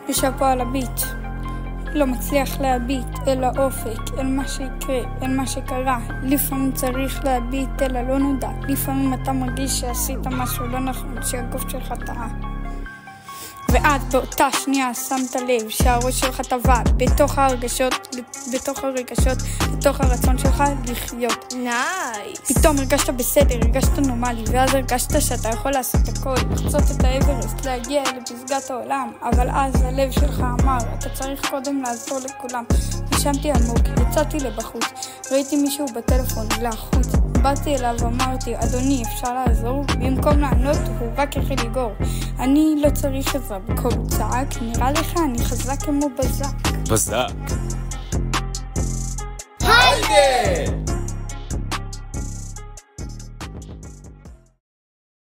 יושב פה על הביט, לא מצליח להביט אל האופק, אל מה שיקרה, אל מה שקרה. לפעמים צריך להביט אל הלא נודע, לפעמים אתה מרגיש שעשית משהו לא נכון, שהגוף שלך טעה, ואת באותה שנייה שמת לב שהראש שלך טבע בתוך הרגשות, בתוך הרצון שלך לחיות. פתאום הרגשת בסדר, הרגשת נורמלי, ואז הרגשת שאתה יכול לעשות הכל, לחצות את האברסט, להגיע לפסגת העולם. אבל אז הלב שלך אמר, אתה צריך קודם לעזור לכולם. נשמתי עמוק, יצאתי לבחוץ, ראיתי מישהו בטלפון לחוץ, באתי אליו ואמרתי, אדוני, אפשר לעזור? במקום לענות, הוא רק החל לגור. אני לא צריך עזרה, בקול צעק, נראה לך אני חזק כמו בזק. היידה!